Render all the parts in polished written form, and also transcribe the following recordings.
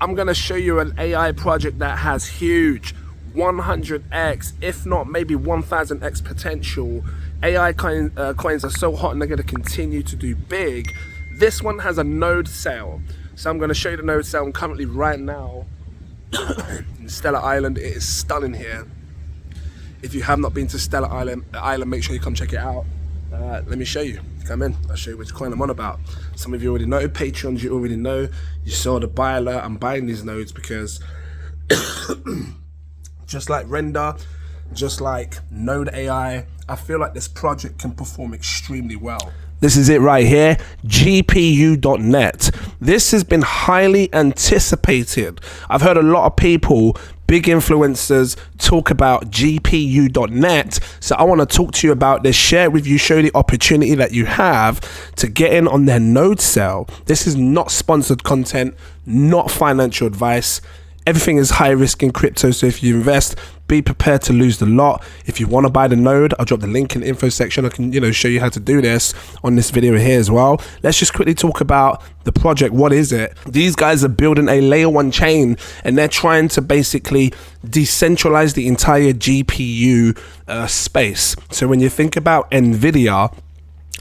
I'm going to show you an AI project that has huge 100x, if not maybe 1000x potential. AI coins are so hot and they're going to continue to do big. This one has a node sale. So I'm going to show you the node sale. I'm currently right now in Stellar Island. It is stunning here. If you have not been to Stellar Island, make sure you come check it out. Let me show you. Come in, I'll show you which coin I'm on about. Some of you already know, Patreons you already know. You saw the buy alert. I'm buying these nodes because just like Render, just like Node AI, I feel like this project can perform extremely well. This is it right here, GPU.net. This has been highly anticipated. I've heard a lot of people, big influencers, talk about GPU.net. So I want to talk to you about this, share it with you, show you the opportunity that you have to get in on their node sale. This is not sponsored content, not financial advice. Everything is high risk in crypto, so if you invest, be prepared to lose the lot. If you want to buy the node, I'll drop the link in the info section. I can, show you how to do this on this video here as well. Let's just quickly talk about the project. What is it? These guys are building a layer 1 chain, and they're trying to basically decentralize the entire GPU space. So when you think about NVIDIA,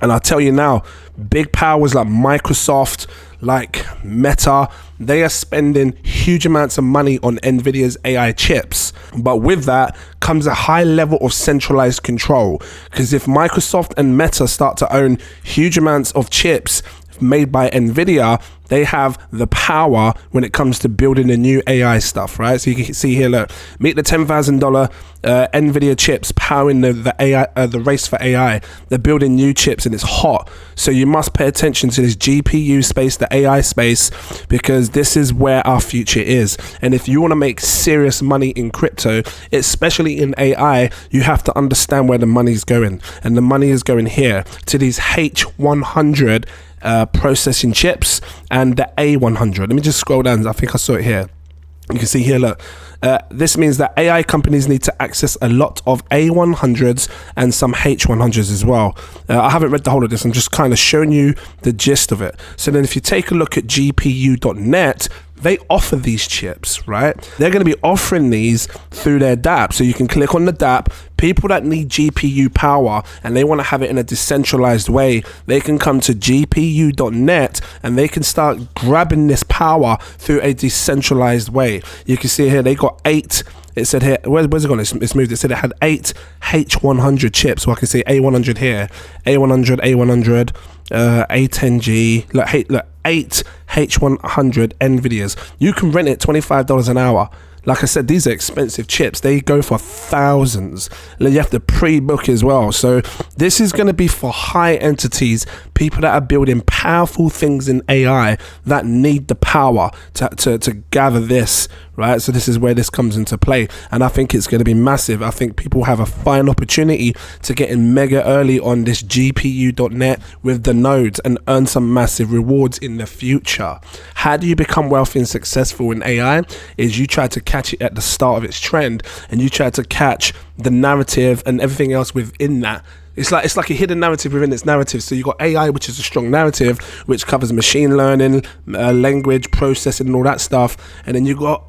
and I'll tell you now, big powers like Microsoft, like Meta, they are spending huge amounts of money on NVIDIA's AI chips. But with that comes a high level of centralized control. Because if Microsoft and Meta start to own huge amounts of chips made by NVIDIA, they have the power when it comes to building the new AI stuff, right? So you can see here, look, meet the $10,000 NVIDIA chips powering the AI, the race for AI. They're building new chips and it's hot. So you must pay attention to this GPU space, the AI space, because this is where our future is. And if you want to make serious money in crypto, especially in AI, you have to understand where the money's going. And the money is going here to these H100 processing chips and the A100. Let me just scroll down. I think I saw it here. You can see here, look, this means that AI companies need to access a lot of A100s and some H100s as well. I haven't read the whole of this. I'm just kind of showing you the gist of it. So then if you take a look at GPU.net, they offer these chips, right? They're going to be offering these through their dApp. So you can click on the dApp. People that need GPU power and they want to have it in a decentralized way, they can come to GPU.net and they can start grabbing this power through a decentralized way. You can see here, they got 8. It said here, where's it gone? It's moved. It said it had 8 H100 chips. So I can see A100 here, A100, A100, A10G. Look, 8 H100 NVIDIAs. You can rent it $25 an hour. Like I said, these are expensive chips. They go for thousands. And you have to pre-book as well. So this is going to be for high entities, people that are building powerful things in AI that need the power to gather this, right? So this is where this comes into play. And I think it's going to be massive. I think people have a fine opportunity to get in mega early on this GPU.net with the nodes and earn some massive rewards in the future. How do you become wealthy and successful in AI? Is you try to catch it at the start of its trend, and you try to catch the narrative and everything else within that. It's like a hidden narrative within its narrative. So you've got AI, which is a strong narrative, which covers machine learning, language processing and all that stuff. And then you got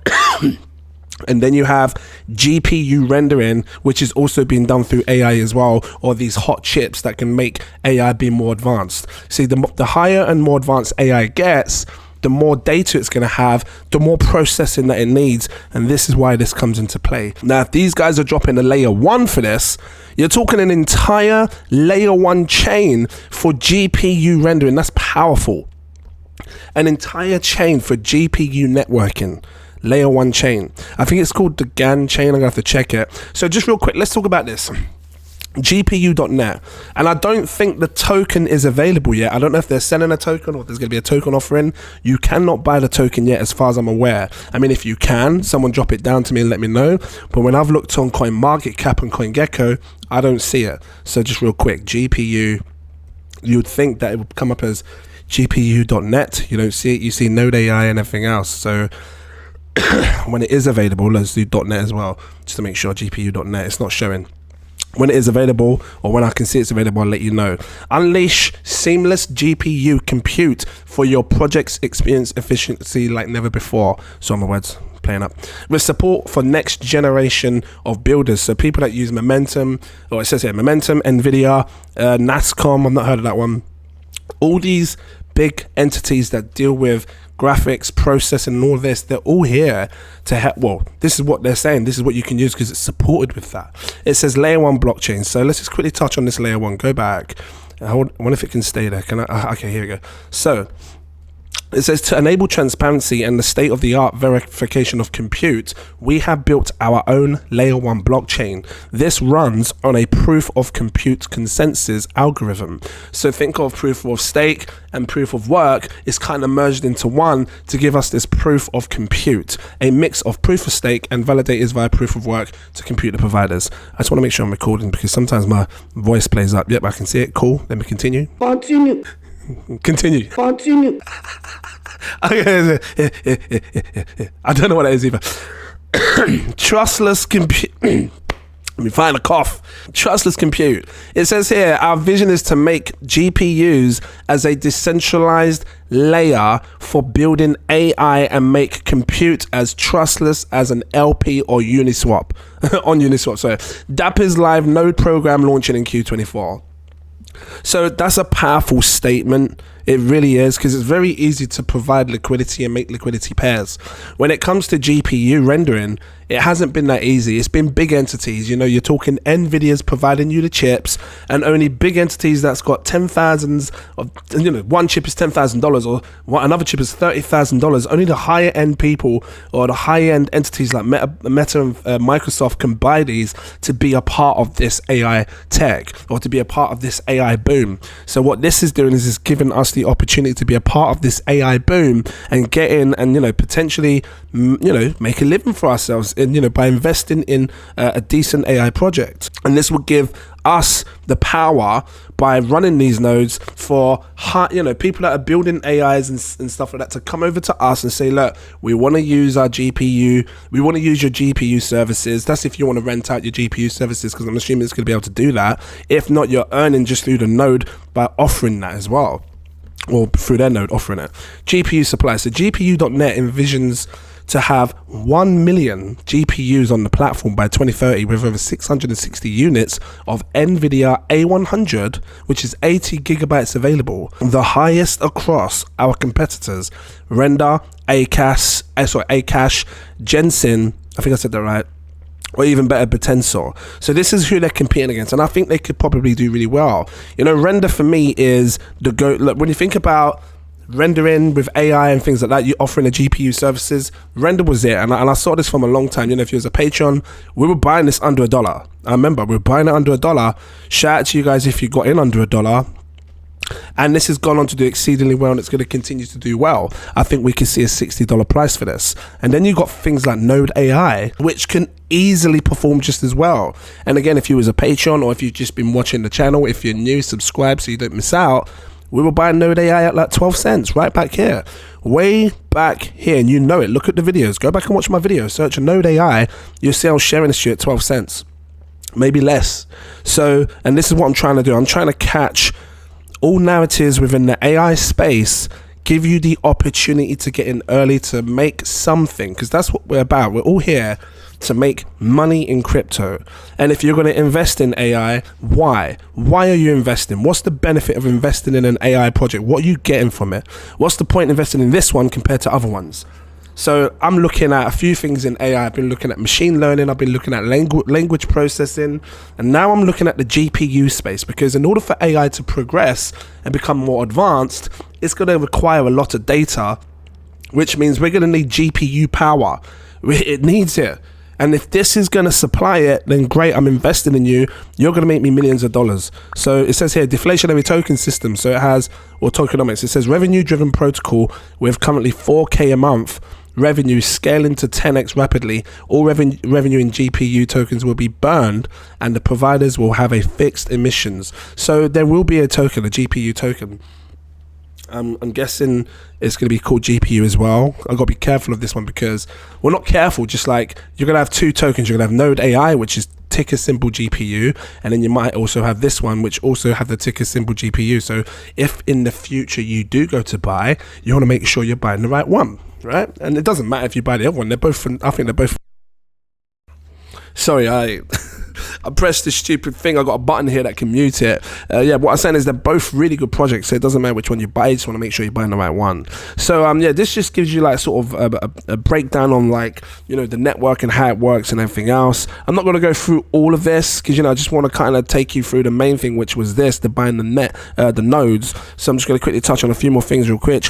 and then you have GPU rendering, which is also being done through AI as well, or these hot chips that can make AI be more advanced. See, the higher and more advanced AI gets, the more data it's going to have, the more processing that it needs. And this is why this comes into play. Now, if these guys are dropping a layer 1 for this, you're talking an entire layer 1 chain for GPU rendering. That's powerful. An entire chain for GPU networking. Layer 1 chain. I think it's called the GAN chain. I'm going to have to check it. So just real quick, let's talk about this. GPU.net, and I don't think the token is available yet. I don't know if they're selling a token or if there's going to be a token offering. You cannot buy the token yet as far as I'm aware. I mean, if you can, someone drop it down to me and let me know. But when I've looked on CoinMarketCap and CoinGecko, I don't see it. So just real quick, GPU, you would think that it would come up as GPU.net. You don't see it. You see Node AI and everything else. So when it is available, let's do .net as well, just to make sure GPU.net, it's not showing. When it is available, or when I can see it's available, I'll let you know. Unleash seamless GPU compute for your project's experience efficiency like never before. So my words playing up. With support for next generation of builders. So people that use Momentum, or it says here, Momentum, NVIDIA, NASCOM, I've not heard of that one. All these big entities that deal with graphics, processing, and all this, they're all here to help. Well, this is what they're saying. This is what you can use because it's supported with that. It says layer 1 blockchain. So let's just quickly touch on this layer 1. Go back. I wonder if it can stay there. Can I? Okay, here we go. So it says to enable transparency and the state-of-the-art verification of compute, we have built our own layer 1 blockchain. This runs on a proof of compute consensus algorithm. So think of proof of stake and proof of work is kind of merged into one to give us this proof of compute, a mix of proof of stake and validators via proof of work to computer providers. I just want to make sure I'm recording because sometimes my voice plays up. Yep, I can see it. Cool. Let me continue. Continue. Okay. I don't know what that is either. Trustless compute. Let me find a cough. Trustless compute. It says here, our vision is to make GPUs as a decentralized layer for building AI and make compute as trustless as an LP or Uniswap. On Uniswap, sorry. Dapper's live node program launching in Q24. So that's a powerful statement. It really is, because it's very easy to provide liquidity and make liquidity pairs. When it comes to GPU rendering, it hasn't been that easy. It's been big entities. You know, you're talking NVIDIA's providing you the chips, and only big entities that's got 10,000s of, you know, one chip is $10,000 or another chip is $30,000. Only the higher end people or the high end entities like Meta and Microsoft can buy these to be a part of this AI tech or to be a part of this AI boom. So what this is doing is giving us the opportunity to be a part of this AI boom and get in and, you know, potentially, you know, make a living for ourselves in, you know, by investing in a decent AI project. And this will give us the power by running these nodes for, you know, people that are building AIs and stuff like that to come over to us and say, look, we want to use our GPU, we want to use your GPU services. That's if you want to rent out your GPU services, because I'm assuming it's going to be able to do that. If not, you're earning just through the node by offering that as well, or through their node offering it. GPU supply. So GPU.net envisions to have 1 million GPUs on the platform by 2030 with over 660 units of NVIDIA A100, which is 80 gigabytes available, the highest across our competitors, Render, Akash, Jensen, I think I said that right, or even better, Tensor. So this is who they're competing against, and I think they could probably do really well. You know, Render for me is the go. Look, when you think about rendering with AI and things like that, you offering a GPU services, Render was it, and I saw this from a long time. You know, if you was a Patreon, we were buying this under $1. I remember we were buying it under $1. Shout out to you guys if you got in under $1. And this has gone on to do exceedingly well, and it's going to continue to do well. I think we could see a $60 price for this. And then you got things like Node AI, which can easily perform just as well. And again, if you was a Patreon or if you've just been watching the channel, if you're new, subscribe so you don't miss out. We were buying Node AI at like 12 cents right back here. Way back here, and you know it. Look at the videos. Go back and watch my videos. Search a Node AI. You'll see I was sharing this shit at 12 cents. Maybe less. So, and this is what I'm trying to do. I'm trying to catch all narratives within the AI space, give you the opportunity to get in early to make something, because that's what we're about. We're all here to make money in crypto. And if you're going to invest in AI, why? Why are you investing? What's the benefit of investing in an AI project? What are you getting from it? What's the point investing in this one compared to other ones? So I'm looking at a few things in AI. I've been looking at machine learning, I've been looking at language processing, and now I'm looking at the GPU space, because in order for AI to progress and become more advanced, it's going to require a lot of data, which means we're going to need GPU power. It needs it. And if this is going to supply it, then great, I'm investing in you. You're going to make me millions of dollars. So it says here, deflationary token system. So it has, or tokenomics, it says revenue-driven protocol with currently 4K a month. Revenue scaling to 10x rapidly. All revenue in GPU tokens will be burned, and the providers will have a fixed emissions. So there will be a token, a GPU token. I'm guessing it's going to be called GPU as well. I've got to be careful of this one because, well, not careful, just like you're going to have two tokens. You're going to have Node AI, which is ticker symbol GPU, and then you might also have this one which also have the ticker symbol GPU. So if in the future you do go to buy, you want to make sure you're buying the right one, right? And it doesn't matter if you buy the other one, they're both, I think they're both, sorry, I pressed this stupid thing. I got a button here that can mute it. Yeah, what I'm saying is they're both really good projects, so it doesn't matter which one you buy. You just want to make sure you're buying the right one. So yeah, this just gives you like sort of a breakdown on, like, you know, the network and how it works and everything else. I'm not going to go through all of this because, you know, I just want to kind of take you through the main thing, which was this, the buying the nodes. So I'm just going to quickly touch on a few more things real quick.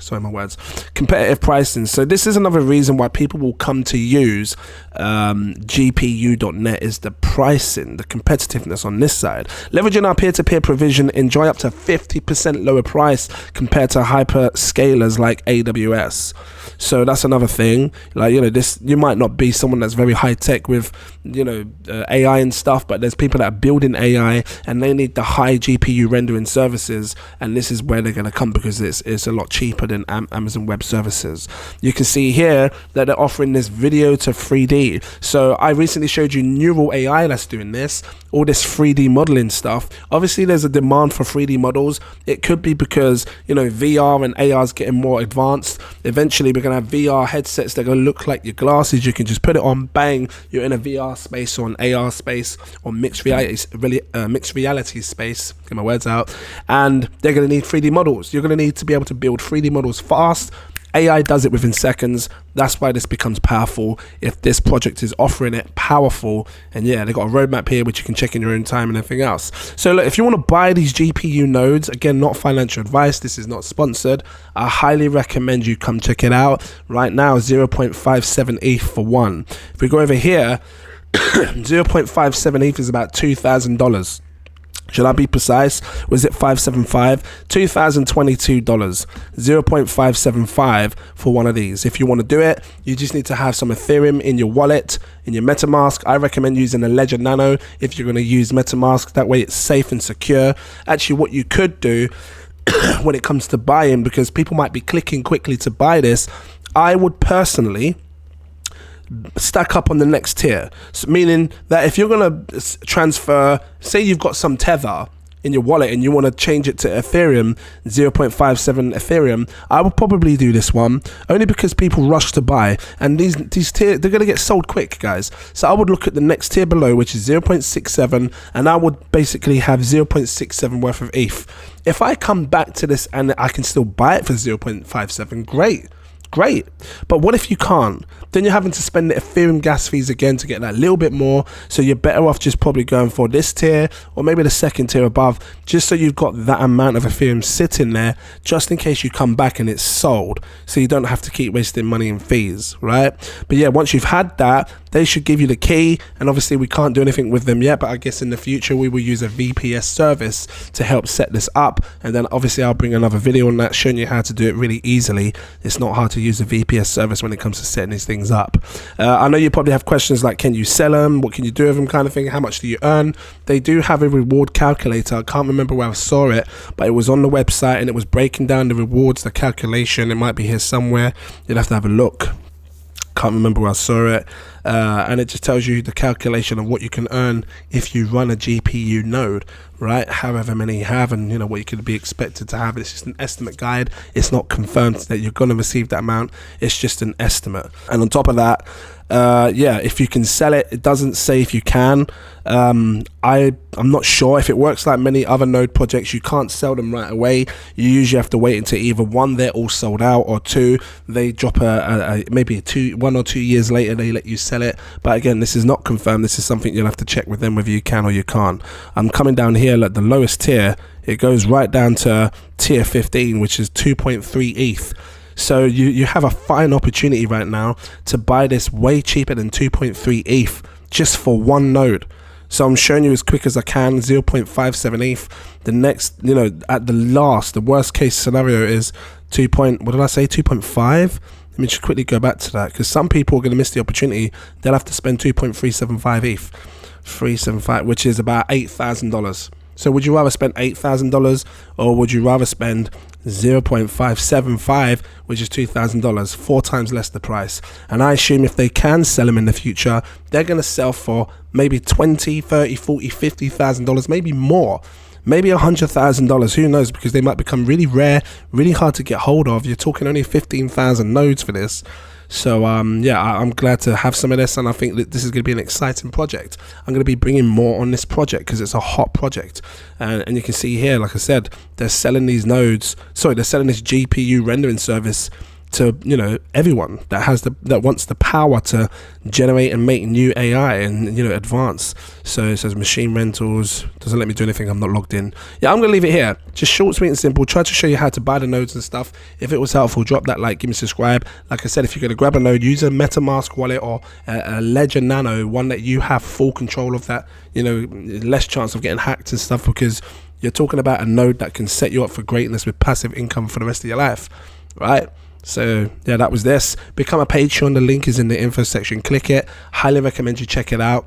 Sorry, my words. Competitive pricing. So this is another reason why people will come to use GPU.net, is the pricing, the competitiveness on this side. Leveraging our peer-to-peer provision, enjoy up to 50% lower price compared to hyperscalers like AWS. So that's another thing. Like, you know, this, you might not be someone that's very high tech with, you know, AI and stuff, but there's people that are building AI and they need the high GPU rendering services, and this is where they're going to come because it's a lot cheaper than Amazon Web Services. You can see here that they're offering this video to 3D. So I recently showed you Neural AI that's doing this, all this 3D modeling stuff. Obviously there's a demand for 3D models. It could be because, you know, VR and AR is getting more advanced. Eventually we're going to have VR headsets that are going to look like your glasses. You can just put it on, bang, you're in a VR space or an AR space or mixed reality space, get my words out, and they're going to need 3D models. You're going to need to be able to build 3D models fast. AI does it within seconds. That's why this becomes powerful. If this project is offering it powerful, and yeah, they've got a roadmap here which you can check in your own time and everything else. So look, if you want to buy these GPU nodes, again, not financial advice, this is not sponsored, I highly recommend you come check it out. Right now, 0.57 ETH for one. If we go over here, 0.57 ETH is about $2,000. Should I be precise? Was it 575? $2,022, 0.575 for one of these. If you want to do it, you just need to have some Ethereum in your wallet, in your MetaMask. I recommend using a Ledger Nano if you're going to use MetaMask. That way it's safe and secure. Actually, what you could do when it comes to buying, because people might be clicking quickly to buy this, I would personally stack up on the next tier. So meaning that if you're going to transfer, say you've got some Tether in your wallet and you want to change it to Ethereum, 0.57 Ethereum, I would probably do this one only because people rush to buy, and these tier, they're going to get sold quick, guys. So I would look at the next tier below, which is 0.67, and I would basically have 0.67 worth of ETH. If I come back to this and I can still buy it for 0.57, great. But what if you can't? Then you're having to spend the Ethereum gas fees again to get that little bit more. So you're better off just probably going for this tier or maybe the second tier above, just so you've got that amount of Ethereum sitting there just in case you come back and it's sold, so you don't have to keep wasting money in fees, right? But yeah, once you've had that, they should give you the key, and obviously we can't do anything with them yet, but I guess in the future we will use a VPS service to help set this up, and then obviously I'll bring another video on that showing you how to do it really easily. It's not hard to use a VPS service when it comes to setting these things up. I know you probably have questions like, can you sell them, what can you do with them, kind of thing, how much do you earn? They do have a reward calculator. I can't remember where I saw it, but it was on the website and it was breaking down the rewards, the calculation. It might be here somewhere, you'd have to have a look. Can't remember where I saw it, and it just tells you the calculation of what you can earn if you run a GPU node, right? However many you have, and you know what you could be expected to have. It's just an estimate guide. It's not confirmed that you're going to receive that amount. It's just an estimate. And on top of that, yeah, if you can sell it, it doesn't say if you can. I'm not sure if it works like many other node projects. You can't sell them right away. You usually have to wait until either one, they're all sold out, or two, they drop maybe 1 or 2 years later they let you sell it. But again, this is not confirmed. This is something you'll have to check with them whether you can or you can't. I'm coming down here at the lowest tier. It goes right down to tier 15, which is 2.3 ETH. So you have a fine opportunity right now to buy this way cheaper than 2.3 ETH just for one node. So I'm showing you as quick as I can, 0.57 ETH. The next, you know, at the worst case scenario is 2.5. Let me just quickly go back to that, because some people are going to miss the opportunity. They'll have to spend 2.375 ETH, 375, which is about $8,000. So would you rather spend $8,000 or would you rather spend 0.575, which is $2,000, 4 times less the price. And I assume if they can sell them in the future, they're going to sell for maybe $20, $30, $40, $50,000, maybe more. Maybe $100,000, who knows, because they might become really rare, really hard to get hold of. You're talking only 15,000 nodes for this. So yeah, I'm glad to have some of this, and I think that this is going to be an exciting project. I'm going to be bringing more on this project because it's a hot project, and you can see here, like I said, they're selling these nodes. Sorry, they're selling this GPU rendering service to, you know, everyone that wants the power to generate and make new AI and, you know, advance. So it says machine rentals, doesn't let me do anything, I'm not logged in. Yeah, I'm gonna leave it here. Just short, sweet and simple. Try to show you how to buy the nodes and stuff. If it was helpful, drop that like, give me a subscribe. Like I said, if you're gonna grab a node, use a MetaMask wallet or a Ledger Nano, one that you have full control of, that, you know, less chance of getting hacked and stuff, because you're talking about a node that can set you up for greatness with passive income for the rest of your life, right? So yeah, that was this. Become a Patreon, the link is in the info section. Click it. Highly recommend you check it out.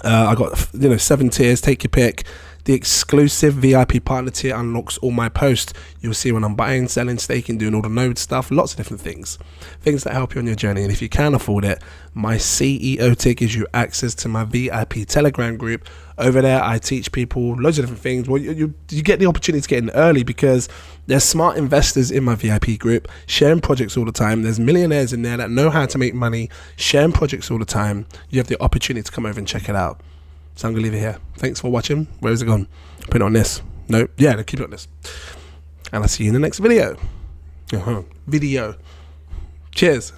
I got, you know, 7 tiers, take your pick. The exclusive VIP partner tier unlocks all my posts. You'll see when I'm buying, selling, staking, doing all the node stuff, lots of different things that help you on your journey. And if you can afford it, my CEO tier gives you access to my VIP Telegram group. Over there, I teach people loads of different things. Well, you get the opportunity to get in early because there's smart investors in my VIP group sharing projects all the time. There's millionaires in there that know how to make money, sharing projects all the time. You have the opportunity to come over and check it out. So I'm gonna leave it here. Thanks for watching. Where is it gone? Put it on this. No, yeah, keep it on this. And I'll see you in the next video. Cheers.